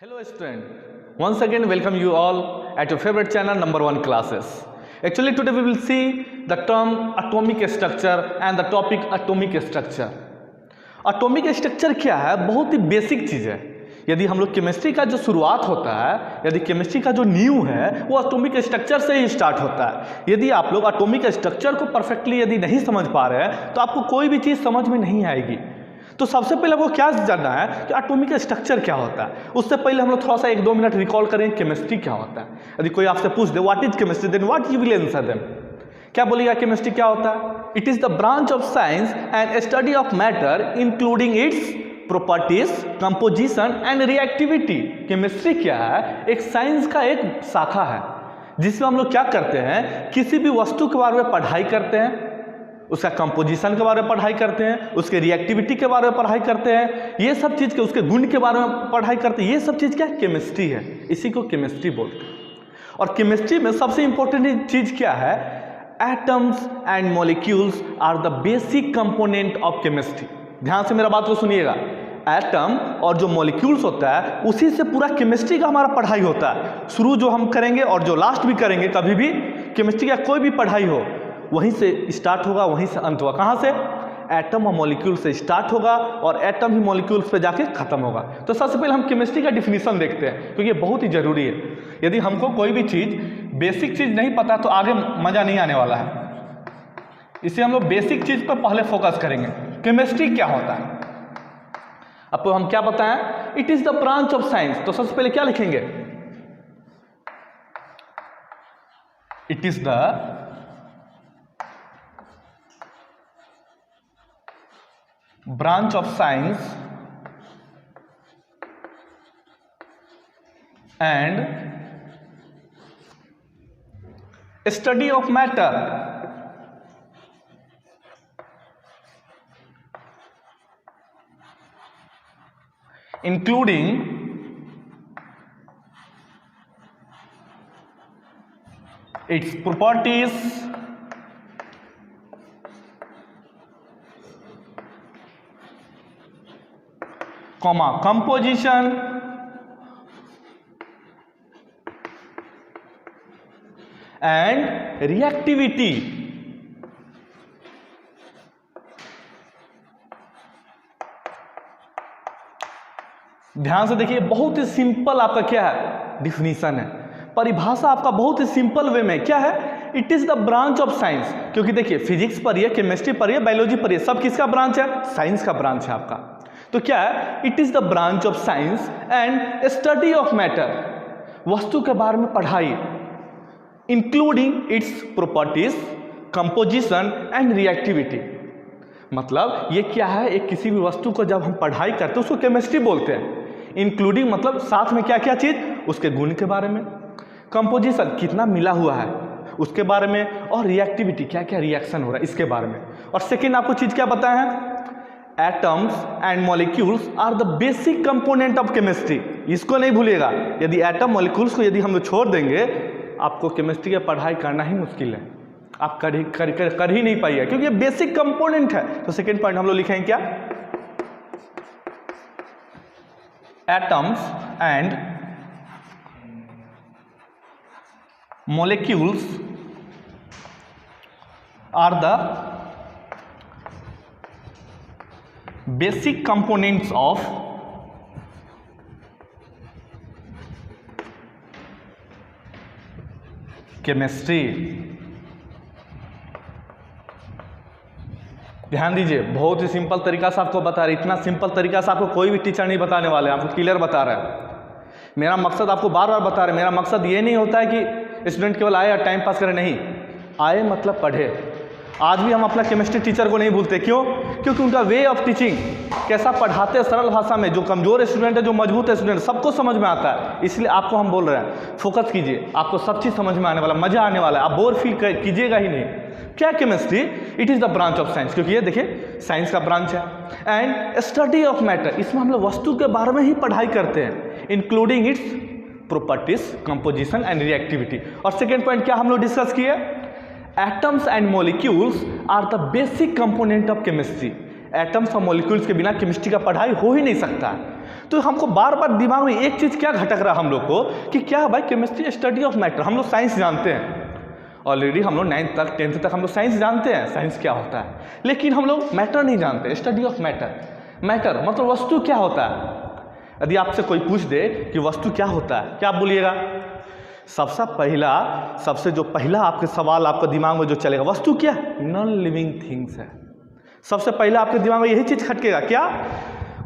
Hello student, once again welcome you all at your favorite channel number 1 classes. Actually today we will see the term atomic structure and the topic atomic structure. Atomic structure क्या है? बहुत ही basic चीज़ है. यदि हम लोग chemistry का जो शुरुआत होता है, यदि केमिस्ट्री का जो न्यू है वो एटॉमिक स्ट्रक्चर से ही स्टार्ट होता है. यदि आप लोग एटॉमिक स्ट्रक्चर को परफेक्टली यदि नहीं समझ पा रहे हैं तो आपको कोई भी चीज़ समझ में नहीं आएगी. तो सबसे पहले वो क्या जानना है कि एटॉमिक स्ट्रक्चर क्या होता है. उससे पहले हम लोग थोड़ा सा 1-2 मिनट रिकॉल करें केमिस्ट्री क्या होता है. यदि कोई आपसे पूछ दे what is chemistry, then what you will answer them. क्या बोलिएगा केमिस्ट्री क्या होता है? It is the branch of science and study of matter including its properties, composition and reactivity. Chemistry क्या है? एक साइंस का एक शाखा है जिसमें हम लोग क्या करते हैं, किसी भी वस्तु के बारे में पढ़ाई करते हैं, उसका कंपोजिशन के बारे में पढ़ाई करते हैं, उसके रिएक्टिविटी के बारे में पढ़ाई करते हैं, ये सब चीज़ के उसके गुण के बारे में पढ़ाई करते हैं. ये सब चीज़ क्या केमिस्ट्री है, इसी को केमिस्ट्री बोलते हैं. और केमिस्ट्री में सबसे इंपॉर्टेंट चीज़ क्या है? Atoms and molecules are the basic component of chemistry. ध्यान से मेरा बात को सुनिएगा. एटम और जो मॉलिक्यूल्स होता है उसी से पूरा केमिस्ट्री का हमारा पढ़ाई होता है. शुरू जो हम करेंगे और जो लास्ट भी करेंगे, कभी भी केमिस्ट्री का कोई भी पढ़ाई हो वहीं से स्टार्ट होगा, वहीं से अंत होगा. कहाँ से? एटम और मॉलिक्यूल से स्टार्ट होगा और एटम ही मॉलिक्यूल्स पे जाके खत्म होगा. तो सबसे पहले हम केमिस्ट्री का डिफिनीशन देखते हैं क्योंकि ये बहुत ही जरूरी है. यदि हमको कोई भी चीज़ बेसिक चीज़ नहीं पता तो आगे मज़ा नहीं आने वाला है. इसलिए हम लोग बेसिक चीज़ पर पहले फोकस करेंगे. केमिस्ट्री क्या होता है? आपको हम क्या बताएं? It is the branch of science. तो सबसे पहले क्या लिखेंगे? It is the branch of science and study of matter including its properties, composition and reactivity. ध्यान से देखिए, बहुत ही सिंपल आपका क्या है डिफिनीशन है, परिभाषा आपका बहुत ही सिंपल वे में क्या है? It is the branch of science. क्योंकि देखिए फिजिक्स पढ़िए, केमिस्ट्री पढ़िए, बायोलॉजी पढ़िए, सब किसका ब्रांच है? साइंस का ब्रांच है आपका. तो क्या है? It is the branch of science and study of matter, वस्तु के बारे में पढ़ाई, including its properties, composition and reactivity. मतलब ये क्या है? एक किसी भी वस्तु को जब हम पढ़ाई करते हैं उसको केमिस्ट्री बोलते हैं. इंक्लूडिंग मतलब साथ में क्या क्या चीज, उसके गुण के बारे में, कंपोजिशन कितना मिला हुआ है उसके बारे में, और रिएक्टिविटी क्या क्या रिएक्शन हो रहा है इसके बारे में. और सेकेंड आपको चीज क्या बताया है? Atoms and molecules are the basic component of chemistry. इसको नहीं भूलिएगा. यदि एटम मॉलिक्यूल्स को यदि हम लोग छोड़ देंगे, आपको केमिस्ट्री की पढ़ाई करना ही मुश्किल है. आप कर ही नहीं पाइए क्योंकि ये बेसिक कंपोनेंट है. तो सेकेंड पॉइंट हम लोग लिखेंगे क्या? Atoms and molecules are the basic components of chemistry. ध्यान दीजिए, बहुत ही सिंपल तरीका से आपको बता रहे. इतना सिंपल तरीका से आपको कोई भी टीचर नहीं बताने वाले, आपको क्लियर बता रहा है. मेरा मकसद आपको बार बार बता रहे, मेरा मकसद ये नहीं होता है कि स्टूडेंट केवल आए और टाइम पास करें. नहीं, आए मतलब पढ़े. आज भी हम अपना केमिस्ट्री टीचर को नहीं भूलते. क्यों? क्योंकि उनका वे ऑफ टीचिंग कैसा पढ़ाते हैं सरल भाषा में. जो कमजोर स्टूडेंट है, जो मजबूत स्टूडेंट, सबको समझ में आता है. इसलिए आपको हम बोल रहे हैं फोकस कीजिए, आपको सब चीज़ समझ में आने वाला, मजा आने वाला है, आप बोर फील कीजिएगा ही नहीं. क्या chemistry? It is the branch of science. क्योंकि ये देखिए साइंस का ब्रांच है. एंड स्टडी ऑफ मैटर, इसमें हम लोग वस्तु के बारे में ही पढ़ाई करते हैं, including its properties, composition and reactivity. और सेकेंड पॉइंट क्या हम लोग डिस्कस किए? Atoms and molecules are the basic component of chemistry atoms और मॉलिक्यूल्स के बिना केमिस्ट्री का पढ़ाई हो ही नहीं सकता। तो हमको बार बार दिमाग में एक चीज़ क्या खटक रहा हम लोग को कि क्या भाई केमिस्ट्री स्टडी ऑफ मैटर। हम लोग साइंस जानते हैं ऑलरेडी, हम लोग 9th तक 10th तक हम लोग साइंस जानते हैं, साइंस क्या होता है, लेकिन हम लोग मैटर नहीं जानते, स्टडी ऑफ मैटर। मैटर मतलब वस्तु क्या होता है। यदि आपसे कोई पूछ दे कि वस्तु क्या होता है, क्या आप बोलिएगा? सबसे जो पहला आपके सवाल आपके दिमाग में जो चलेगा, वस्तु क्या? नॉन लिविंग थिंग्स है। सबसे पहला आपके दिमाग में यही चीज खटकेगा, क्या?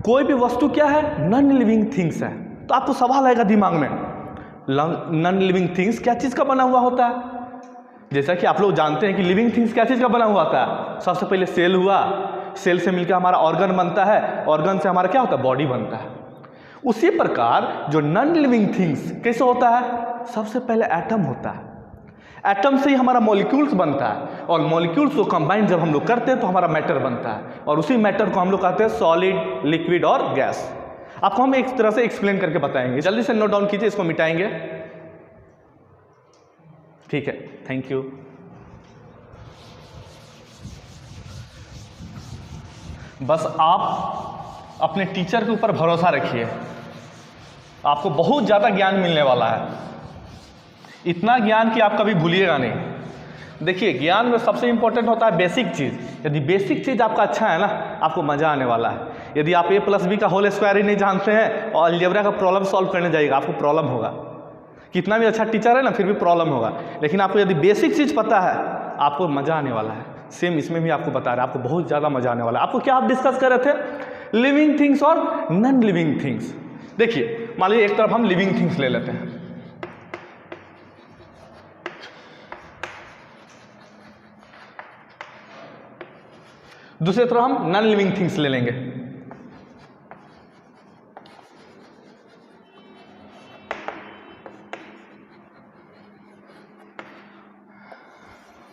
कोई भी वस्तु क्या है? नॉन लिविंग थिंग्स है। तो आपको सवाल आएगा दिमाग में, नॉन लिविंग थिंग्स क्या चीज का बना हुआ होता है? जैसा कि आप लोग जानते हैं कि लिविंग थिंग्स क्या चीज का बना हुआ होता है। सबसे पहले सेल हुआ, सेल से मिलकर हमारा ऑर्गन बनता है, ऑर्गन से हमारा क्या होता है? बॉडी बनता है। उसी प्रकार जो नॉन लिविंग थिंग्स कैसे होता है? सबसे पहले एटम होता है, एटम से ही हमारा मॉलिक्यूल्स बनता है, और मॉलिक्यूल्स को कंबाइन जब हम लोग करते हैं तो हमारा मैटर बनता है, और उसी मैटर को हम लोग कहते हैं सॉलिड, लिक्विड और गैस। आपको हम एक तरह से एक्सप्लेन करके बताएंगे, जल्दी से नोट डाउन कीजिए, इसको मिटाएंगे। ठीक है, थैंक यू। बस आप अपने टीचर के ऊपर भरोसा रखिए, आपको बहुत ज़्यादा ज्ञान मिलने वाला है, इतना ज्ञान कि आप कभी भूलिएगा नहीं। देखिए, ज्ञान में सबसे इंपॉर्टेंट होता है बेसिक चीज़। यदि बेसिक चीज़ आपका अच्छा है ना, आपको मज़ा आने वाला है। यदि आप a+b का होल स्क्वायर ही नहीं जानते हैं और अलजेब्रा का प्रॉब्लम सॉल्व करने जाइएगा, आपको प्रॉब्लम होगा। कितना भी अच्छा टीचर है ना, फिर भी प्रॉब्लम होगा। लेकिन आपको यदि बेसिक चीज़ पता है, आपको मज़ा आने वाला है। सेम इसमें भी आपको बता रहा है, आपको बहुत ज़्यादा मज़ा आने वाला है। आपको क्या आप डिस्कस कर रहे थे? लिविंग थिंग्स और नॉन लिविंग थिंग्स। देखिए, मान लीजिए एक तरफ हम लिविंग थिंग्स ले लेते हैं, दूसरी तरफ हम नॉन लिविंग थिंग्स ले लेंगे।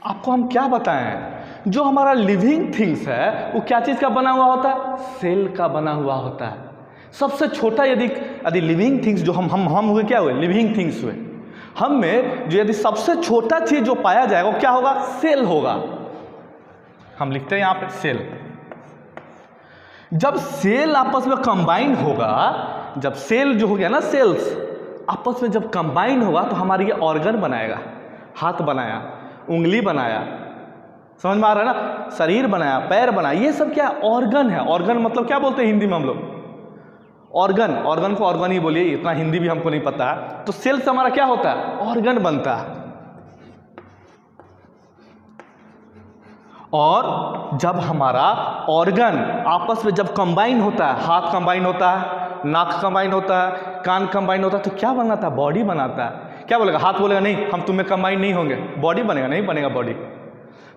आपको हम क्या बताएं, जो हमारा लिविंग थिंग्स है वो क्या चीज का बना हुआ होता है? सेल का बना हुआ होता है। सबसे छोटा यदि लिविंग थिंग्स जो हम हुए, क्या हुए? लिविंग थिंग्स हुए। हम में जो यदि सबसे छोटा चीज जो पाया जाएगा वो क्या होगा? सेल होगा। हम लिखते हैं यहाँ पे सेल। जब सेल आपस में कंबाइन होगा, जब सेल जो हो गया ना, सेल्स आपस में जब कंबाइन होगा तो हमारी ये ऑर्गन बनाएगा। हाथ बनाया, उंगली बनाया, समझ में आ रहा है ना? शरीर बनाया, पैर बनाया, ये सब क्या ऑर्गन है। ऑर्गन मतलब क्या बोलते हैं हिंदी में हम लोग? ऑर्गन। ऑर्गन को ऑर्गन ही बोलिए, इतना हिंदी भी हमको नहीं पता है। तो सेल से हमारा क्या होता है? ऑर्गन बनता है। और जब हमारा ऑर्गन आपस में जब कंबाइन होता है, हाथ कंबाइन होता है, नाक कंबाइन होता है, कान कंबाइन होता है, तो क्या बनाता है? बॉडी बनाता है। क्या बोलेगा? हाथ बोलेगा नहीं, हम तुम्हें कंबाइन नहीं होंगे। बॉडी बनेगा? नहीं बनेगा बॉडी।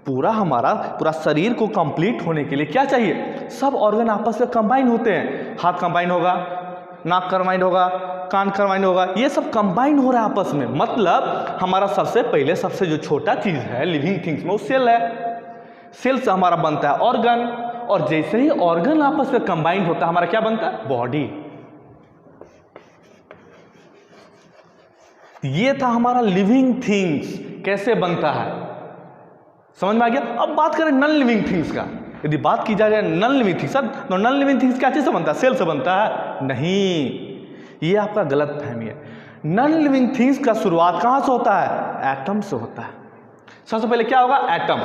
पूरा शरीर को कंप्लीट होने के लिए क्या चाहिए? सब ऑर्गन आपस में कंबाइन होते हैं। हाथ कंबाइन होगा, नाक कंबाइन होगा, कान कंबाइन होगा, ये सब कंबाइन हो रहा है आपस में। मतलब हमारा सबसे पहले सबसे जो छोटा चीज है लिविंग थिंग्स में वो सेल है। सेल से हमारा बनता है ऑर्गन, और जैसे ही ऑर्गन आपस में कंबाइन होता है हमारा क्या बनता है? बॉडी। ये था हमारा लिविंग थिंग्स कैसे बनता है, समझ में आ गया? अब बात करें नॉन लिविंग थिंग्स का। यदि बात की जाए नॉन लिविंग थिंग्स, तो नॉन लिविंग थिंग्स क्या चीज से बनता है? सेल से बनता है? नहीं, ये आपका गलत फहमी है। नॉन लिविंग थिंग्स का शुरुआत कहां से होता है? एटम से होता है। सबसे पहले क्या होगा? एटम।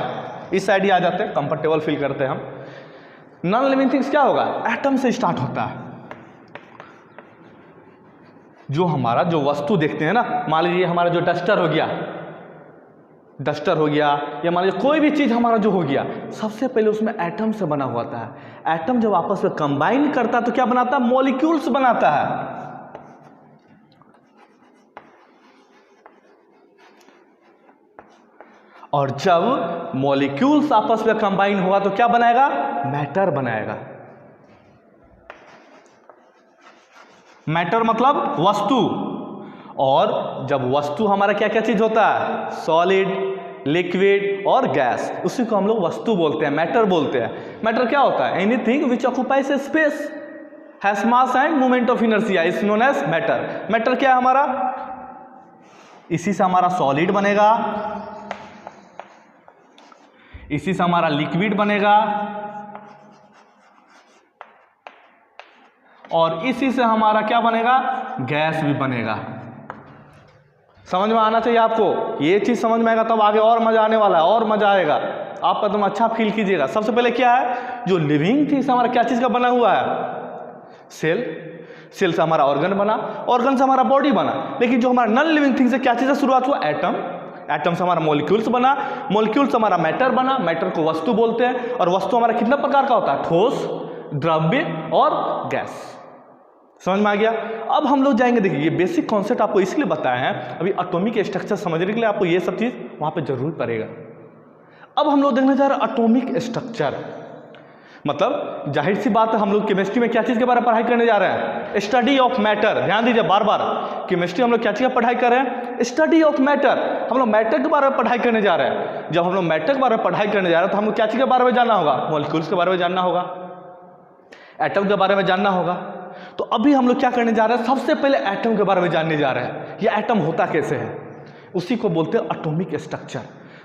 इस साइड ही आ जाते हैं, कंफर्टेबल फील करते हैं हम। नॉन लिविंग थिंग्स क्या होगा? एटम से स्टार्ट होता है। जो हमारा जो वस्तु देखते हैं ना, मान लीजिए हमारा जो डस्टर हो गया, या मान लीजिए कोई भी चीज हमारा जो हो गया, सबसे पहले उसमें एटम से बना हुआ था। एटम जब आपस में कंबाइन करता है तो क्या बनाता है? मॉलिक्यूल्स बनाता है। और जब मॉलिक्यूल्स आपस में कंबाइन होगा तो क्या बनाएगा? मैटर बनाएगा। मैटर मतलब वस्तु। और जब वस्तु हमारा क्या क्या चीज होता है? सॉलिड, लिक्विड और गैस, उसी को हम लोग वस्तु बोलते हैं, मैटर बोलते हैं। मैटर क्या होता है? Anything which occupies a space, has mass and moment of inertia is known as matter. Matter क्या है हमारा? इसी से हमारा सॉलिड बनेगा, इसी से हमारा लिक्विड बनेगा, और इसी से हमारा क्या बनेगा, गैस भी बनेगा। समझ में आना चाहिए आपको, ये चीज़ समझ में आएगा तब आगे और मज़ा आने वाला है, और मज़ा आएगा, आप एकदम अच्छा फील कीजिएगा। सबसे पहले क्या है, जो लिविंग थिंग्स हमारा क्या चीज़ का बना हुआ है, सेल। सेल से हमारा ऑर्गन बना, ऑर्गन से हमारा बॉडी बना। लेकिन जो हमारा नॉन लिविंग थिंग से क्या चीज़ से शुरुआत हुआ, एटम। एटम से हमारा मॉलिक्यूल्स बना, मॉलिक्यूल से हमारा मैटर बना, मैटर को वस्तु बोलते हैं। और वस्तु हमारा कितना प्रकार का होता है, ठोस, द्रव्य और गैस। समझ में आ गया। अब हम लोग जाएंगे, देखिए ये बेसिक कॉन्सेप्ट आपको इसलिए बताए हैं, अभी एटॉमिक स्ट्रक्चर समझने के लिए आपको ये सब चीज़ वहाँ पे जरूर पड़ेगा। अब हम लोग देखने जा रहे हैं एटॉमिक स्ट्रक्चर, मतलब जाहिर सी बात है हम लोग केमिस्ट्री में क्या चीज़ के बारे में पढ़ाई करने जा रहे हैं, स्टडी ऑफ मैटर। ध्यान दीजिए बार बार, केमिस्ट्री हम लोग क्या चीज़ का पढ़ाई कर रहे हैं, स्टडी ऑफ मैटर। हम लोग मैटर के बारे में पढ़ाई करने जा रहे हैं। जब हम लोग मैटर के बारे में पढ़ाई करने जा रहे हैं तो हम लोग क्या चीज़ के बारे में जानना होगा, मॉलिक्यूल्स के बारे में जानना होगा, एटम के बारे में जानना होगा। तो अभी हम लोग क्या करने जा रहे हैं, सबसे पहले एटम के बारे में जानने जा रहे हैं। ये एटम होता कैसे है, उसी को बोलते हैं एटॉमिक स्ट्रक्चर।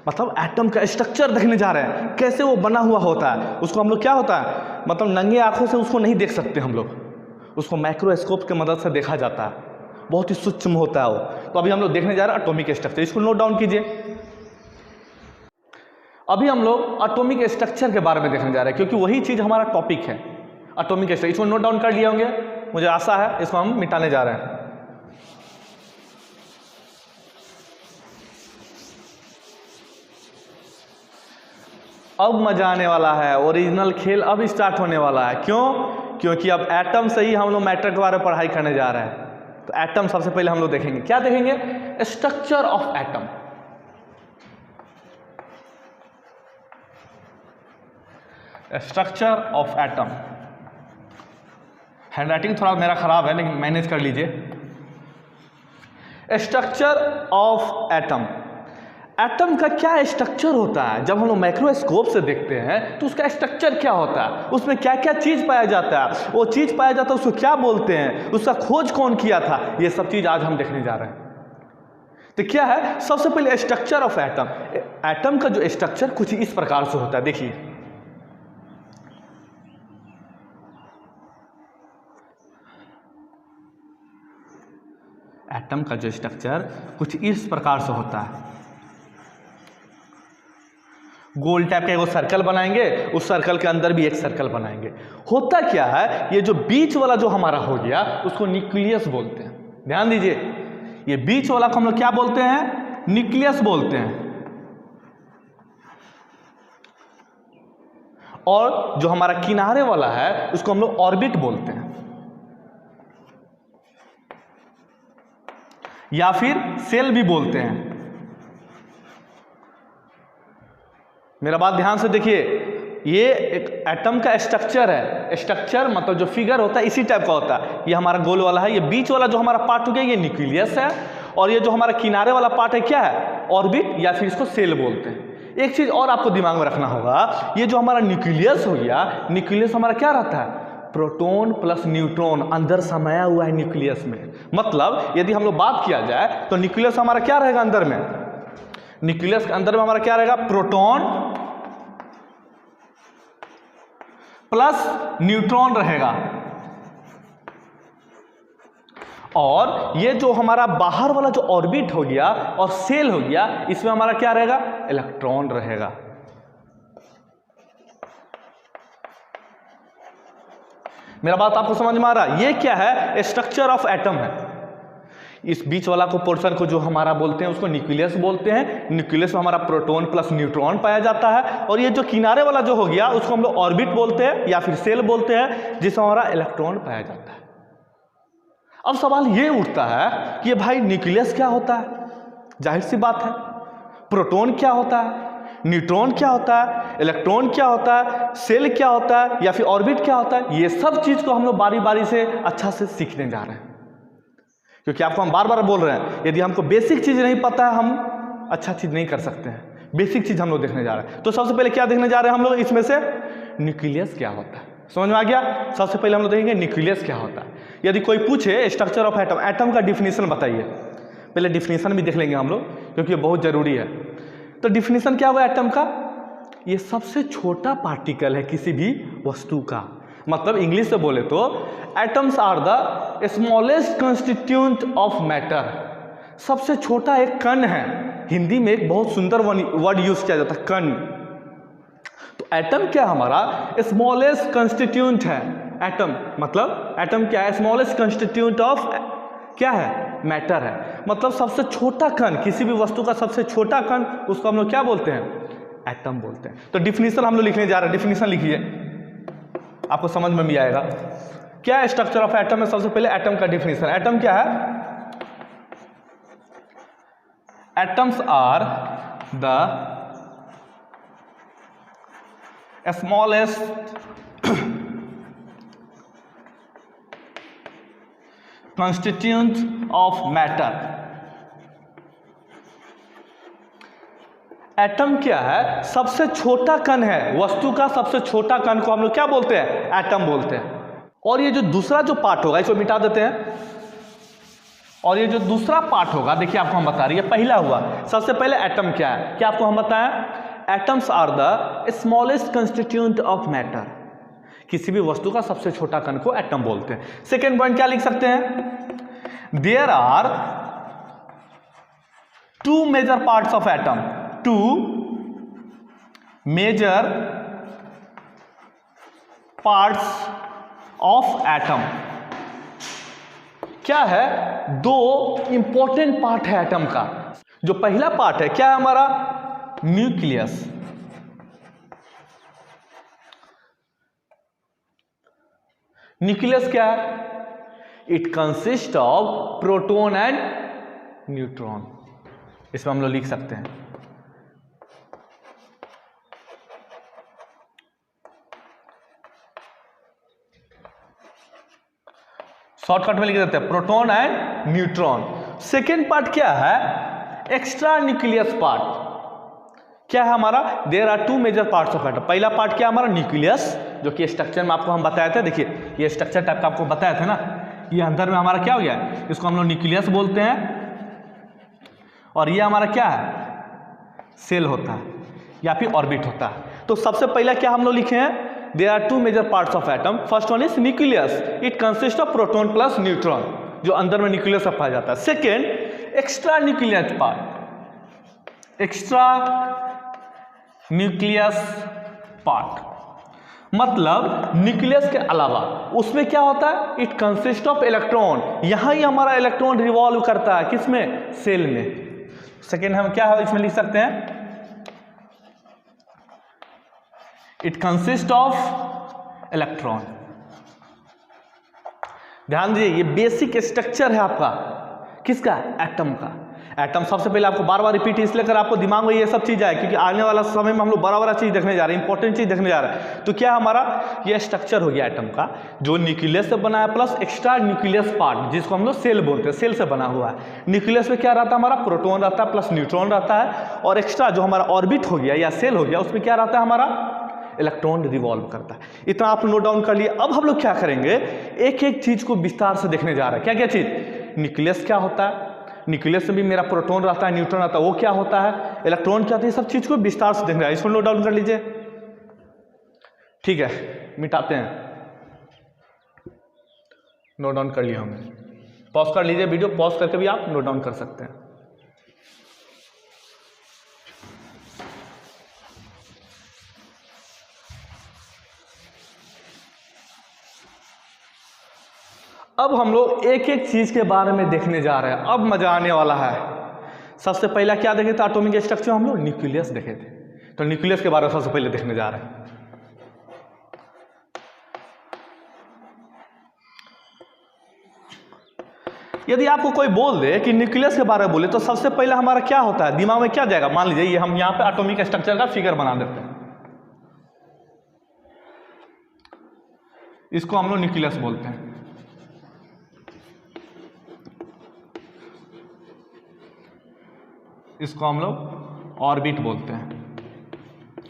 मतलब एटम का स्ट्रक्चर देखने जा रहे हैं, कैसे वो बना हुआ होता है। उसको हम लोग क्या होता है, मतलब नंगे आंखों से उसको नहीं देख सकते हम लोग, उसको माइक्रोस्कोप की मदद से देखा जाता है, बहुत ही सूक्ष्म होता है वो। तो अभी हम लोग देखने जा रहे हैं एटॉमिक स्ट्रक्चर, इसको नोट डाउन कीजिए। अभी हम लोग एटॉमिक स्ट्रक्चर के बारे में देखने जा रहे हैं, क्योंकि वही चीज़ हमारा टॉपिक है, एटॉमिक स्ट्रक्चर। इसको नोट डाउन कर लिए होंगे, मुझे आशा है। इसको हम मिटाने जा रहे हैं। अब मजा आने वाला है, ओरिजिनल खेल अब स्टार्ट होने वाला है। क्यों, क्योंकि अब एटम से ही हम लोग मैटर के बारे में पढ़ाई करने जा रहे हैं। तो एटम सबसे पहले हम लोग देखेंगे, क्या देखेंगे, structure of atom. Structure of atom. Handwriting थोड़ा मेरा खराब है, लेकिन मैनेज कर लीजिए। Structure of atom. एटम का क्या स्ट्रक्चर होता है, जब हम लोग माइक्रोस्कोप से देखते हैं तो उसका स्ट्रक्चर क्या होता है, उसमें क्या क्या चीज़ पाया जाता है, वो चीज़ पाया जाता है उसको क्या बोलते हैं, उसका खोज कौन किया था, ये सब चीज़ आज हम देखने जा रहे हैं। तो क्या है, सबसे पहले स्ट्रक्चर ऑफ एटम। एटम का जो स्ट्रक्चर कुछ इस प्रकार से होता है, देखिए। एटम का जो स्ट्रक्चर कुछ इस प्रकार से होता है। गोल टाइप का एक सर्कल बनाएंगे, उस सर्कल के अंदर भी एक सर्कल बनाएंगे। होता क्या है, ये जो बीच वाला जो हमारा हो गया उसको न्यूक्लियस बोलते हैं। ध्यान दीजिए, ये बीच वाला को हम लोग क्या बोलते हैं, न्यूक्लियस बोलते हैं। और जो हमारा किनारे वाला है उसको हम लोग ऑर्बिट बोलते हैं, या फिर सेल भी बोलते हैं। मेरा बात ध्यान से देखिए, ये एक एटम का स्ट्रक्चर है। स्ट्रक्चर मतलब जो फिगर होता है इसी टाइप का होता है। ये हमारा गोल वाला है, ये बीच वाला जो हमारा पार्ट हो गया ये न्यूक्लियस है, और ये जो हमारा किनारे वाला पार्ट है क्या है, ऑर्बिट, या फिर इसको सेल बोलते हैं। एक चीज और आपको दिमाग में रखना होगा, ये जो हमारा न्यूक्लियस हो गया, न्यूक्लियस हमारा क्या रहता है, प्रोटॉन प्लस न्यूट्रॉन अंदर समाया हुआ है न्यूक्लियस में। मतलब यदि हम लोग बात किया जाए तो न्यूक्लियस हमारा क्या रहेगा अंदर में, न्यूक्लियस के अंदर में हमारा क्या रहेगा, प्रोटॉन प्लस न्यूट्रॉन रहेगा। और ये जो हमारा बाहर वाला जो ऑर्बिट हो गया और सेल हो गया, इसमें हमारा क्या रहेगा, इलेक्ट्रॉन रहेगा। मेरा बात आपको समझ में आ रहा है, ये क्या है, स्ट्रक्चर ऑफ एटम है। इस बीच वाला को पोर्शन को जो हमारा बोलते हैं उसको न्यूक्लियस बोलते हैं। न्यूक्लियस में हमारा प्रोटॉन प्लस न्यूट्रॉन पाया जाता है। और ये जो किनारे वाला जो हो गया उसको हम लोग ऑर्बिट बोलते हैं या फिर सेल बोलते हैं, जिसमें हमारा इलेक्ट्रॉन पाया जाता है। अब सवाल ये उठता है कि भाई न्यूक्लियस क्या होता है, जाहिर सी बात है। प्रोटॉन क्या होता है, न्यूट्रॉन क्या होता है, इलेक्ट्रॉन क्या होता है, सेल क्या होता है, या फिर ऑर्बिट क्या होता है, ये सब चीज़ को हम लोग बारी बारी से अच्छा से सीखने जा रहे हैं। क्योंकि आपको हम बार बार बोल रहे हैं, यदि हमको बेसिक चीज़ नहीं पता है हम अच्छा चीज़ नहीं कर सकते हैं। बेसिक चीज़ हम लोग देखने जा रहे हैं। तो सबसे पहले क्या देखने जा रहे हैं हम लोग, इसमें से न्यूक्लियस क्या होता है। समझ में आ गया। सबसे पहले हम लोग देखेंगे न्यूक्लियस क्या होता है। यदि कोई पूछे स्ट्रक्चर ऑफ एटम, एटम का डिफिनीशन बताइए, पहले डिफिनीशन भी देख लेंगे हम लोग, क्योंकि ये बहुत ज़रूरी है। तो डिफिनीशन क्या हुआ एटम का, ये सबसे छोटा पार्टिकल है किसी भी वस्तु का। मतलब इंग्लिश से बोले तो atoms are the smallest constituent of matter, सबसे छोटा एक कण है। हिंदी में एक बहुत सुंदर वर्ड यूज किया जाता है, कण। तो एटम क्या हमारा स्मॉलेस्ट कंस्टिट्यूएंट है। एटम मतलब एटम क्या है, स्मॉलेस्ट कंस्टिट्यूएंट ऑफ क्या है, मैटर है। मतलब सबसे छोटा कण, किसी भी वस्तु का सबसे छोटा कण, उसको हम लोग क्या बोलते हैं, एटम बोलते हैं। तो डिफिनीशन हम लोग लिखने जा रहे हैं, डिफिनीशन लिखिए, आपको समझ में भी आएगा। क्या है स्ट्रक्चर ऑफ एटम है, सबसे पहले एटम का डिफिनीशन। एटम क्या है, atoms are the smallest constituent of matter। Atom क्या है, सबसे छोटा कण है, वस्तु का सबसे छोटा कण को हम लोग क्या बोलते हैं, एटम बोलते हैं। और ये जो दूसरा जो पार्ट होगा इसको मिटा देते हैं, और ये जो दूसरा पार्ट होगा देखिए आपको हम बता रहे हैं, पहला हुआ, सबसे पहले एटम क्या है, क्या आपको हम बताएं, atoms are the smallest constituent of matter, किसी भी वस्तु का सबसे छोटा कण को एटम बोलते हैं। सेकेंड पॉइंट क्या लिख सकते हैं, there are two major parts of atom, two major parts of atom. क्या है, दो इंपॉर्टेंट पार्ट है एटम का। जो पहला पार्ट है क्या है हमारा, न्यूक्लियस। न्यूक्लियस क्या है, it consist of proton and neutron. इसमें हम लोग लिख सकते हैं शॉर्टकट में लिख देते हैं proton and neutron. Second part क्या है, एक्स्ट्रा न्यूक्लियस पार्ट। क्या है हमारा, there are two major parts of atom. पहला पार्ट क्या हमारा, न्यूक्लियस, जो कि स्ट्रक्चर में आपको हम बताए थे, देखिए ये स्ट्रक्चर टाइप का आपको बताया था ना, ये अंदर में हमारा क्या हो गया, इसको हम लोग न्यूक्लियस बोलते हैं। और ये हमारा क्या है, सेल होता है या फिर ऑर्बिट होता है। तो सबसे पहला क्या हम लोग लिखे हैं, there are two major parts of atom. First one is nucleus, it consist of proton plus neutron, जो अंदर में न्यूक्लियस पाया जाता है। Second, extra nucleus part, extra nucleus part मतलब न्यूक्लियस के अलावा उसमें क्या होता है, इट कंसिस्ट ऑफ इलेक्ट्रॉन। यहां ही हमारा इलेक्ट्रॉन रिवॉल्व करता है, किसमें, सेल में। सेकेंड हम क्या है इसमें लिख सकते हैं, इट कंसिस्ट ऑफ इलेक्ट्रॉन। ध्यान दीजिए ये बेसिक स्ट्रक्चर है आपका, किसका, एटम का। एटम सबसे पहले आपको बार बार रिपीट इसलिए कर आपको दिमाग में ये सब चीज आए, क्योंकि आने वाला समय में हम लोग बड़ा बड़ा चीज देखने जा रहे हैं, इंपॉर्टेंट चीज देखने जा रहे हैं। तो क्या हमारा ये स्ट्रक्चर हो गया एटम का, जो न्यूक्लियस से बना है प्लस एक्स्ट्रा न्यूक्लियस पार्ट, जिसको हम लोग सेल बोलते हैं, सेल से बना हुआ है। न्यूक्लियस में क्या रहता है हमारा, प्रोटॉन रहता है प्लस न्यूट्रॉन रहता है, और एक्स्ट्रा जो हमारा ऑर्बिट हो गया या सेल हो गया उसमें क्या रहता है हमारा, इलेक्ट्रॉन रिवॉल्व करता है। इतना आप नोट डाउन कर लिए। अब हम लोग क्या करेंगे, एक एक चीज को विस्तार से देखने जा रहे हैं। क्या क्या चीज, न्यूक्लियस क्या होता है, न्यूक्लियस में भी मेरा प्रोटॉन रहता है, न्यूट्रॉन रहता है, वो क्या होता है, इलेक्ट्रॉन क्या होता है, सब चीज को विस्तार से देखने जा रहे हैं। इसको नोट डाउन कर लीजिए, ठीक है, मिटाते हैं, नोट डाउन कर लिया हमने। पॉज कर लीजिए वीडियो, पॉज करके भी आप नोट डाउन कर सकते हैं। अब हम लोग एक एक चीज के बारे में देखने जा रहे हैं, अब मजा आने वाला है। सबसे पहला क्या देखे थे, एटॉमिक स्ट्रक्चर हम लोग न्यूक्लियस देखे थे, तो न्यूक्लियस के बारे में सबसे पहले देखने जा रहे हैं। यदि आपको कोई बोल दे कि न्यूक्लियस के बारे में बोले, तो सबसे पहले हमारा क्या होता है, दिमाग में क्या जाएगा। मान लीजिए ये हम यहाँ पे एटॉमिक स्ट्रक्चर का फिगर बना देते हैं, इसको हम लोग न्यूक्लियस बोलते हैं। इसको हम लोग ऑर्बिट बोलते हैं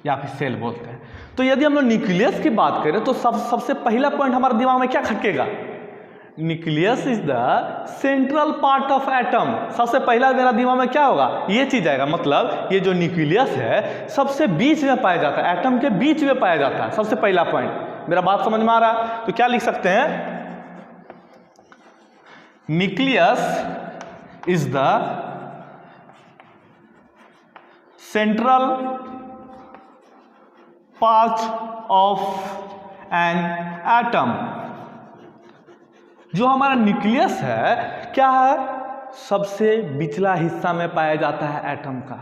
या फिर सेल बोलते हैं। तो यदि हम लोग न्यूक्लियस की बात करें तो सबसे पहला पॉइंट हमारे दिमाग में क्या खटकेगा, nucleus is the central part of atom. सबसे पहला मेरा दिमाग में क्या होगा, ये चीज आएगा। मतलब ये जो न्यूक्लियस है सबसे बीच में पाया जाता है, एटम के बीच में पाया जाता है, सबसे पहला पॉइंट। मेरा बात समझ में आ रहा है? तो क्या लिख सकते हैं, nucleus is the central part of an atom. जो हमारा न्यूक्लियस है क्या है, सबसे बिचला हिस्सा में पाया जाता है एटम का।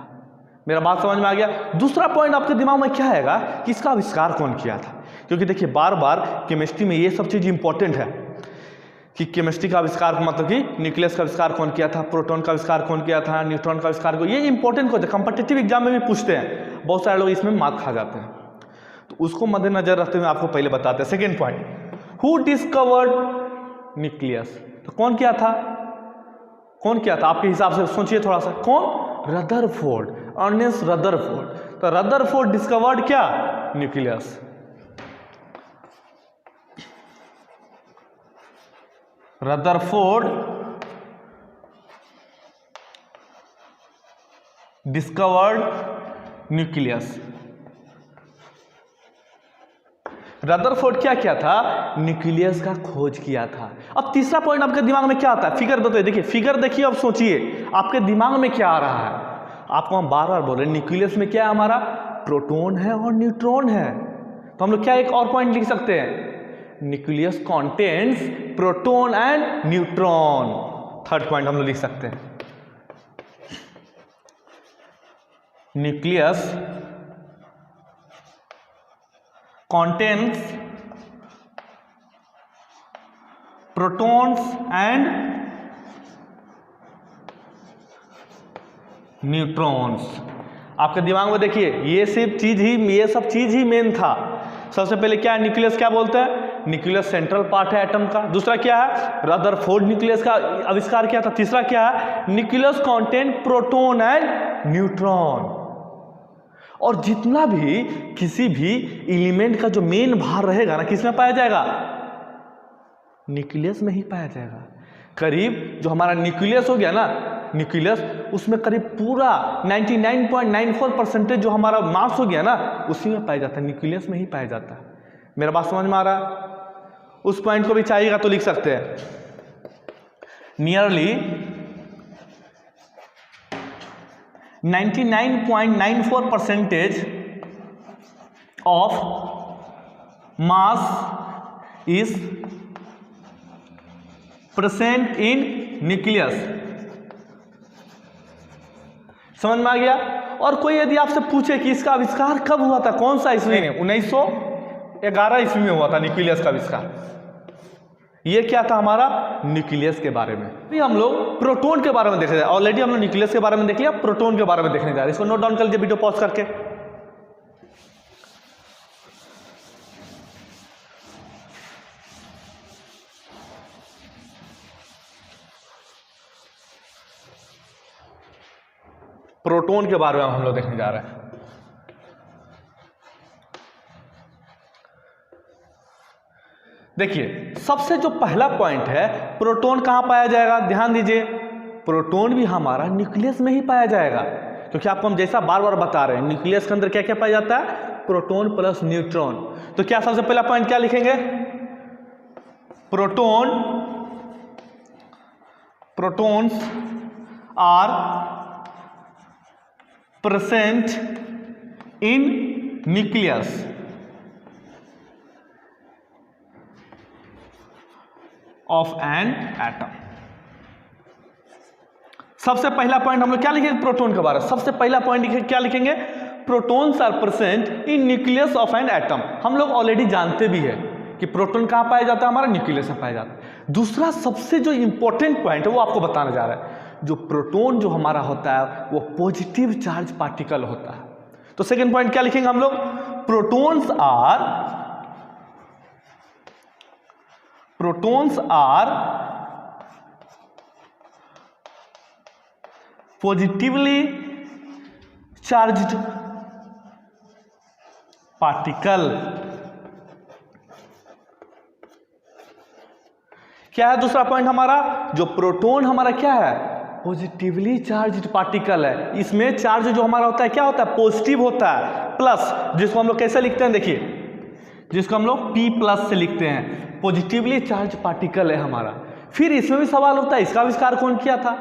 मेरा बात समझ में आ गया? दूसरा पॉइंट आपके दिमाग में क्या आएगा कि इसका आविष्कार कौन किया था, क्योंकि देखिए बार बार केमिस्ट्री में ये सब चीज इंपॉर्टेंट है कि केमिस्ट्री का आविष्कार मतलब कि न्यूक्लियस का आविष्कार कौन किया था, प्रोटॉन का आविष्कार कौन किया था, न्यूट्रॉन का आविष्कार कौन, ये इंपॉर्टेंट क्वेश्चन कॉम्पिटिटिव एग्जाम में भी पूछते हैं, बहुत सारे लोग इसमें मार्क खा जाते हैं। तो उसको मद्देनजर रखते हुए आपको पहले बताते हैं। Second point, who discovered nucleus, तो कौन किया था, कौन किया था आपके हिसाब से सोचिए थोड़ा सा, कौन, रदरफोर्ड, अर्नेस्ट रदरफोर्ड। तो रदरफोर्ड डिस्कवर्ड क्या, nucleus. Rutherford discovered nucleus. Rutherford क्या किया था, न्यूक्लियस का खोज किया था। अब तीसरा पॉइंट आपके दिमाग में क्या आता है, फिगर बताइए, देखिए फिगर देखिए, अब सोचिए आपके दिमाग में क्या आ रहा है। आपको हम बार बार बोल रहे हैं न्यूक्लियस में क्या है हमारा, प्रोटॉन है और न्यूट्रॉन है। तो हम लोग क्या एक और पॉइंट लिख सकते हैं, nucleus contains proton and neutron. Third point हम लोग लिख सकते हैं, nucleus contains protons and neutrons. आपके दिमाग में देखिए ये सब चीज ही मेन था। सबसे पहले क्या है, न्यूक्लियस क्या बोलते हैं, न्यूक्लियस सेंट्रल पार्ट है एटम का। दूसरा क्या है, रदरफोर्ड न्यूक्लियस का आविष्कार किया था। तीसरा क्या है, nucleus contain proton and neutron. और जितना भी किसी भी एलिमेंट का जो मेन भार रहेगा ना, किसमें पाया जाएगा, न्यूक्लियस में ही पाया जाएगा। करीब जो हमारा न्यूक्लियस हो गया ना, न्यूक्लियस उसमें करीब पूरा 99.94% जो हमारा मास हो गया ना, उसी में पाया जाता है, न्यूक्लियस में ही पाया जाता है। मेरा बात समझ में आ रहा है? उस पॉइंट को भी चाहिएगा तो लिख सकते हैं, nearly 99.94% of mass is present in nucleus। समझ में आ गया? और कोई यदि आपसे पूछे कि इसका आविष्कार कब हुआ था, कौन सा ईस्वी में, 1911 ईस्वी में हुआ था न्यूक्लियस का आविष्कार। ये क्या था हमारा, न्यूक्लियस के बारे में। अभी हम लोग प्रोटॉन के बारे में देख रहे हैं। ऑलरेडी हम लोग न्यूक्लियस के बारे में देख लिया, प्रोटॉन के बारे में देखने जा रहे हैं। इसको नोट डाउन कर लीजिए वीडियो पॉज करके। प्रोटॉन के बारे में हम लोग देखने जा रहे हैं। देखिए सबसे जो पहला पॉइंट है, प्रोटॉन कहां पाया जाएगा, ध्यान दीजिए, प्रोटॉन भी हमारा न्यूक्लियस में ही पाया जाएगा। क्योंकि आपको हम जैसा बार बार बता रहे हैं, न्यूक्लियस के अंदर क्या क्या पाया जाता है, प्रोटॉन प्लस न्यूट्रॉन। तो क्या सबसे पहला पॉइंट क्या लिखेंगे, protons are present in nucleus of an atom. सबसे पहला पॉइंट हम लोग क्या लिखेंगे, प्रोटॉन के बारे में। सबसे पहला पॉइंट क्या लिखेंगे, protons are present in nucleus of an atom. हम लोग ऑलरेडी जानते भी है कि प्रोटॉन कहां पाया जाता है, हमारा न्यूक्लियस में पाया जाता है। दूसरा सबसे जो इंपॉर्टेंट पॉइंट है वो आपको बताने जा रहा है, जो प्रोटॉन जो हमारा होता है वो पॉजिटिव चार्ज पार्टिकल होता है। तो सेकेंड पॉइंट क्या लिखेंगे हम लोग, protons are positively charged particle। क्या है दूसरा पॉइंट हमारा, जो प्रोटॉन हमारा क्या है, पॉजिटिवली चार्ज्ड पार्टिकल है। इसमें चार्ज जो हमारा होता है क्या होता है, पॉजिटिव होता है, प्लस, जिसको हम लोग कैसे लिखते हैं, देखिए जिसको हम लोग P+ से लिखते हैं, पॉजिटिवली चार्ज पार्टिकल है हमारा। फिर इसमें भी सवाल होता है इसका आविष्कार कौन किया था?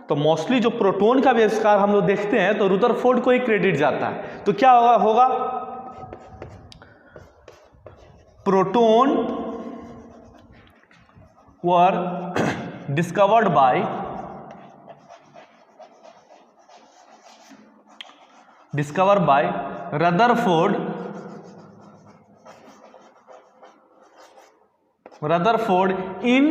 तो मोस्टली जो प्रोटॉन का आविष्कार हम लोग देखते हैं तो रुदरफोर्ड को ही क्रेडिट जाता है। तो क्या होगा proton were discovered by Rutherford in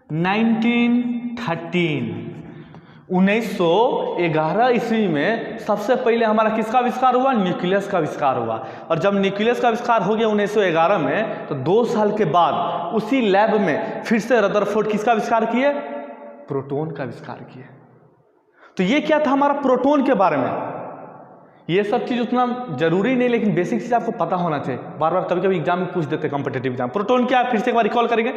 1911 ईस्वी में सबसे पहले हमारा किसका आविष्कार हुआ? न्यूक्लियस का आविष्कार हुआ। और जब न्यूक्लियस का आविष्कार हो गया 1911 में, तो 2 साल के बाद उसी लैब में फिर से रदरफोर्ड किसका आविष्कार किए? प्रोटॉन का आविष्कार किए। तो ये क्या था हमारा प्रोटॉन के बारे में। ये सब चीज उतना जरूरी नहीं, लेकिन बेसिक चीज आपको पता होना चाहिए। बार बार कभी कभी एग्जाम में पूछ देते हैं, कॉम्पिटिटिव एग्जाम। प्रोटॉन क्या है फिर से एक बार रिकॉल करेंगे।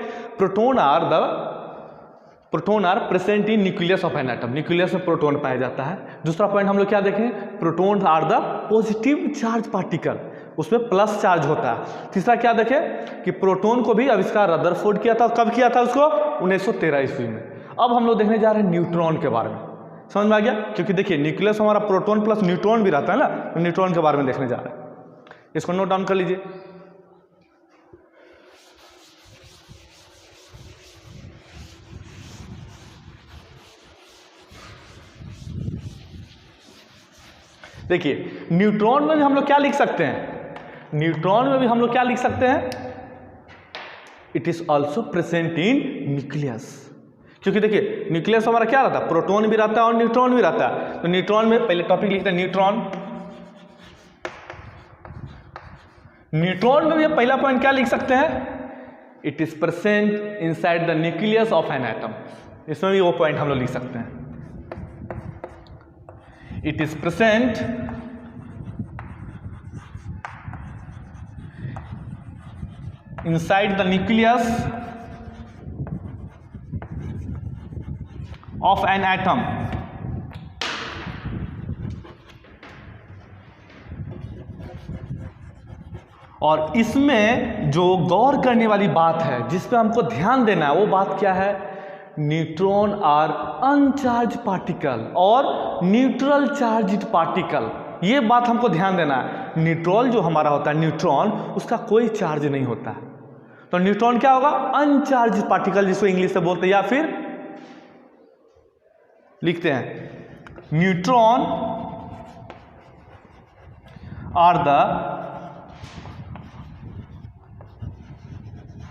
Proton are present in nucleus of an atom. Nucleus में प्रोटॉन पाया जाता है। दूसरा पॉइंट हम लोग क्या देखें? Proton are the positive charge particle, उसमें प्लस चार्ज होता है। तीसरा क्या देखें कि प्रोटॉन को भी आविष्कार रदरफोर्ड किया था। कब किया था उसको? 1913 ईस्वी में। अब हम लोग देखने जा रहे हैं न्यूट्रॉन के बारे में। समझ में आ गया? क्योंकि देखिए न्यूक्लियस हमारा प्रोटॉन प्लस न्यूट्रॉन भी रहता है ना, तो न्यूट्रॉन के बारे में देखने जा रहे हैं। इसको नोट डाउन कर लीजिए। देखिए न्यूट्रॉन में भी हम लोग क्या लिख सकते हैं? न्यूट्रॉन में भी हम लोग क्या लिख सकते हैं? It is also present in nucleus. क्योंकि देखिए न्यूक्लियस हमारा क्या रहता है? प्रोटॉन भी रहता है और न्यूट्रॉन भी रहता है। तो न्यूट्रॉन में पहले टॉपिक लिखते हैं न्यूट्रॉन। न्यूट्रॉन में भी पहला पॉइंट क्या लिख सकते हैं? It is present inside the nucleus of an atom. इसमें भी वो पॉइंट हम लोग लिख सकते हैं। It is present inside the nucleus of an atom. और इसमें जो गौर करने वाली बात है, जिस पे हमको ध्यान देना है, वो बात क्या है? न्यूट्रॉन आर अनचार्ज पार्टिकल और न्यूट्रल चार्ज्ड पार्टिकल। ये बात हमको ध्यान देना है। न्यूट्रॉन जो हमारा होता है, न्यूट्रॉन, उसका कोई चार्ज नहीं होता है। तो न्यूट्रॉन क्या होगा? अनचार्ज पार्टिकल, जिसको इंग्लिश से बोलते हैं, या फिर लिखते हैं न्यूट्रॉन आर द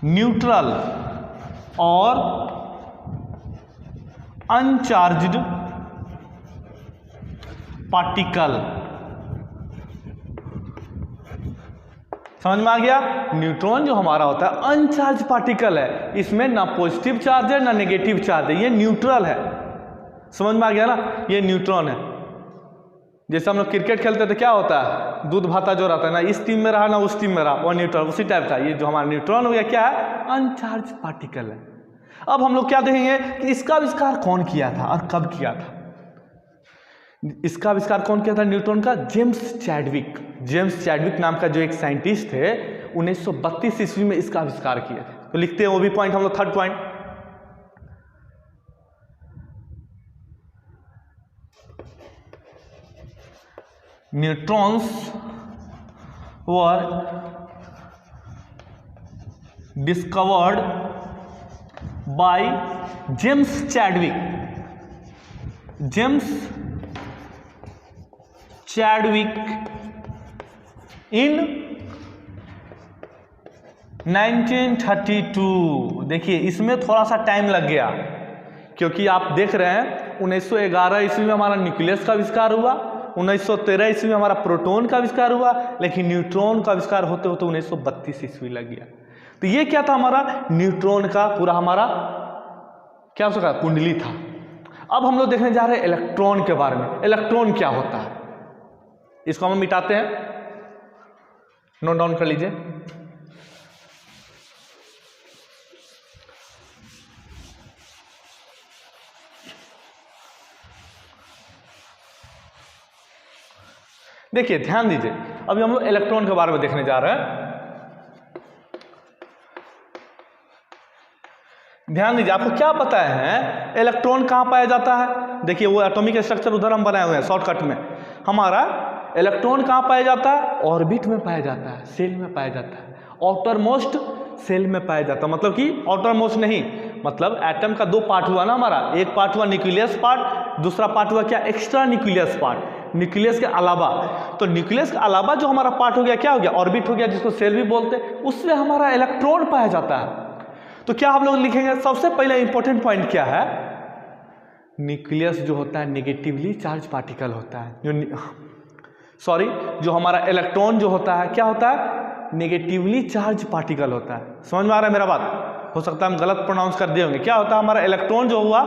न्यूट्रल और अनचार्ज्ड पार्टिकल। समझ में आ गया? न्यूट्रॉन जो हमारा होता है अनचार्ज पार्टिकल है। इसमें ना पॉजिटिव चार्ज है ना नेगेटिव चार्ज है, ये न्यूट्रल है। समझ में आ गया ना? ये न्यूट्रॉन है। जैसे हम लोग क्रिकेट खेलते हैं तो क्या होता है? दूध भाता जो रहता है ना, इस टीम में रहा ना उस टीम में रहा, वो न्यूट्रल, उसी टाइप का। ये जो हमारा न्यूट्रॉन हो गया क्या है? अनचार्ज पार्टिकल है। अब हम लोग क्या देखेंगे कि इसका आविष्कार कौन किया था और कब किया था। इसका आविष्कार कौन किया था न्यूट्रॉन का? James Chadwick. जेम्स चैडविक नाम का जो एक साइंटिस्ट थे, 1932 ईस्वी में इसका आविष्कार किए थे। तो लिखते हैं वो भी पॉइंट हम लोग, third point. Neutrons were discovered by James Chadwick. James Chadwick in 1932। देखिए इसमें थोड़ा सा टाइम लग गया, क्योंकि आप देख रहे हैं 1911 ईस्वी में हमारा न्यूक्लियस का आविष्कार हुआ, 1913 ईस्वी में हमारा प्रोटॉन का आविष्कार हुआ, लेकिन न्यूट्रॉन का आविष्कार होते होते 1932 ईस्वी लग गया। तो ये क्या था? हमारा न्यूट्रॉन का पूरा हमारा क्या हो सका? कुंडली था। अब हम लोग देखने जा रहे हैं इलेक्ट्रॉन के बारे में। इलेक्ट्रॉन क्या होता है, इसको हम मिटाते हैं, नोट डाउन कर लीजिए। देखिए ध्यान दीजिए, अभी हम लोग इलेक्ट्रॉन के बारे में देखने जा रहे हैं। ध्यान दीजिए, आपको क्या पता है इलेक्ट्रॉन कहाँ पाया जाता है? देखिए वो एटॉमिक स्ट्रक्चर उधर हम बनाए हुए हैं शॉर्टकट में। हमारा इलेक्ट्रॉन कहाँ पाया जाता है? ऑर्बिट में पाया जाता है, सेल में पाया जाता है, आउटर मोस्ट सेल में पाया जाता है। मतलब कि आउटर मोस्ट नहीं, मतलब एटम का दो पार्ट हुआ ना हमारा, एक पार्ट हुआ न्यूक्लियस पार्ट, दूसरा पार्ट हुआ क्या? एक्स्ट्रा न्यूक्लियस पार्ट, न्यूक्लियस के अलावा। तो न्यूक्लियस के अलावा जो हमारा पार्ट हो गया क्या हो गया? ऑर्बिट हो गया, जिसको सेल भी बोलते हैं, उससे हमारा इलेक्ट्रॉन पाया जाता है। तो क्या हम लोग लिखेंगे? सबसे पहले इंपॉर्टेंट पॉइंट क्या है? न्यूक्लियस जो होता है नेगेटिवली चार्ज पार्टिकल होता है, जो हमारा इलेक्ट्रॉन जो होता है क्या होता है? नेगेटिवली चार्ज पार्टिकल होता है। समझ में आ रहा है मेरा बात? हो सकता है हम गलत प्रोनाउंस कर दिए होंगे। क्या होता है? हमारा इलेक्ट्रॉन जो हुआ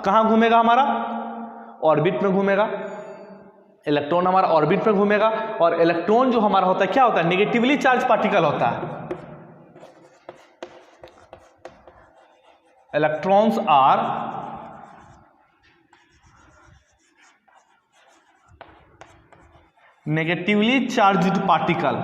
कहाँ घूमेगा? हमारा ऑर्बिट में घूमेगा। इलेक्ट्रॉन हमारा ऑर्बिट में घूमेगा, और इलेक्ट्रॉन जो हमारा होता है क्या होता है? नेगेटिवली चार्ज पार्टिकल होता है। Electrons are negatively charged particle।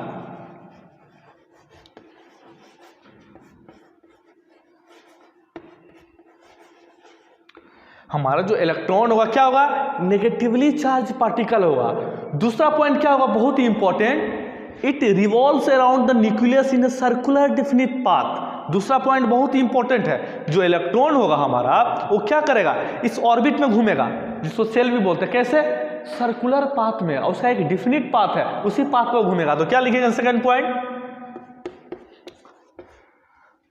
हमारा जो इलेक्ट्रॉन होगा क्या होगा? नेगेटिवली चार्ज पार्टिकल होगा। दूसरा पॉइंट क्या होगा? बहुत ही important, it revolves around the nucleus in a circular definite path. दूसरा पॉइंट बहुत ही इंपॉर्टेंट है, जो इलेक्ट्रॉन होगा हमारा वो क्या करेगा? इस ऑर्बिट में घूमेगा, जिसको सेल भी बोलते हैं। कैसे? सर्कुलर पाथ में, और उसका एक डिफिनिट पाथ है, उसी पाथ पर घूमेगा। तो क्या लिखेंगे सेकंड पॉइंट?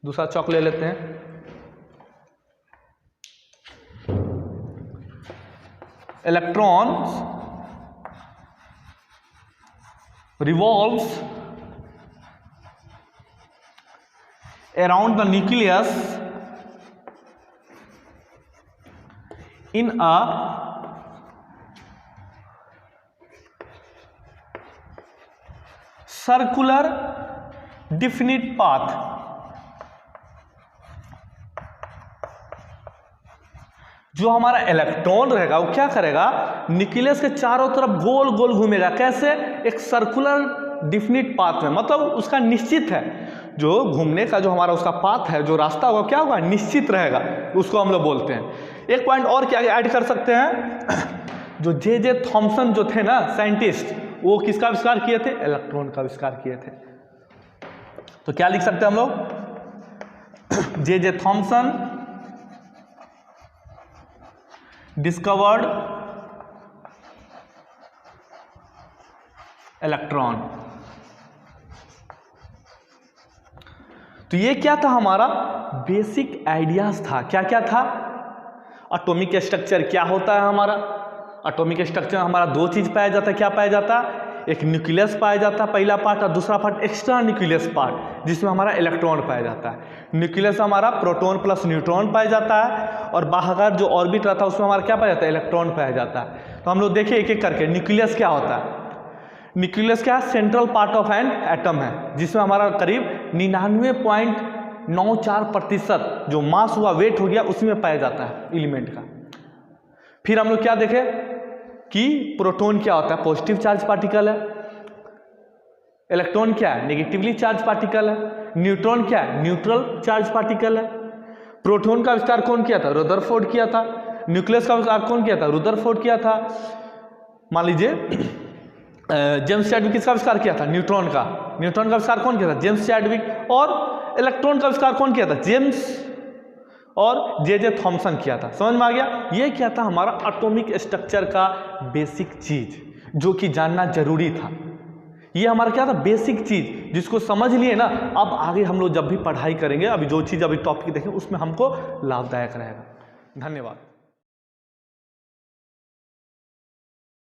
दूसरा चौक ले लेते हैं। Electrons revolves around the nucleus in a circular definite path। जो हमारा इलेक्ट्रॉन रहेगा वो क्या करेगा? न्यूक्लियस के चारों तरफ गोल गोल घूमेगा। कैसे? एक सर्कुलर डिफिनिट पाथ में, मतलब उसका निश्चित है, जो घूमने का जो हमारा उसका पाथ है, जो रास्ता होगा क्या होगा? निश्चित रहेगा, उसको हम लोग बोलते हैं। एक पॉइंट और क्या ऐड कर सकते हैं? जो जे थॉमसन जो थे ना साइंटिस्ट, वो किसका आविष्कार किए थे? इलेक्ट्रॉन का आविष्कार किए थे। तो क्या लिख सकते हैं हम लोग? J Thomson discovered electron. तो ये क्या था? हमारा बेसिक आइडियाज था। क्या क्या था? एटॉमिक स्ट्रक्चर क्या होता है हमारा? एटॉमिक स्ट्रक्चर हमारा दो चीज पाया जाता है। क्या पाया जाता है? एक न्यूक्लियस पाया जाता है पहला पार्ट, और दूसरा पार्ट एक्स्ट्रा न्यूक्लियस पार्ट, जिसमें हमारा इलेक्ट्रॉन पाया जाता है। न्यूक्लियस हमारा प्रोटॉन प्लस न्यूट्रॉन पाया जाता है, और बाहर जो ऑर्बिट रहता है उसमें हमारा क्या पाया जाता है? इलेक्ट्रॉन पाया जाता है। तो हम लोग देखिए एक एक करके। न्यूक्लियस क्या होता है? न्यूक्लियस क्या है? Central part of an atom है, जिसमें हमारा करीब 99.94% जो मास हुआ, वेट हो गया, उसी में पाया जाता है एलिमेंट का। फिर हम लोग क्या देखे कि प्रोटॉन क्या होता है? पॉजिटिव चार्ज पार्टिकल है। इलेक्ट्रॉन क्या है? नेगेटिवली चार्ज पार्टिकल है। न्यूट्रॉन क्या है? न्यूट्रल चार्ज पार्टिकल है। प्रोटॉन का आविष्कार कौन किया था? रदरफोर्ड किया था। न्यूक्लियस का आविष्कार कौन किया था? रदरफोर्ड किया था। मान लीजिए जेम्स चैडविक किसका आविष्कार किया था? न्यूट्रॉन का। न्यूट्रॉन का आविष्कार कौन किया था? James Chadwick. और इलेक्ट्रॉन का आविष्कार कौन किया था? जेम्स और जे थॉमसन किया था। समझ में आ गया? ये क्या था? हमारा एटॉमिक स्ट्रक्चर का बेसिक चीज, जो कि जानना जरूरी था। ये हमारा क्या था? बेसिक चीज, जिसको समझ लिए ना, अब आगे हम लोग जब भी पढ़ाई करेंगे, अभी जो चीज अभी टॉपिक देखें उसमें हमको लाभदायक रहेगा। धन्यवाद।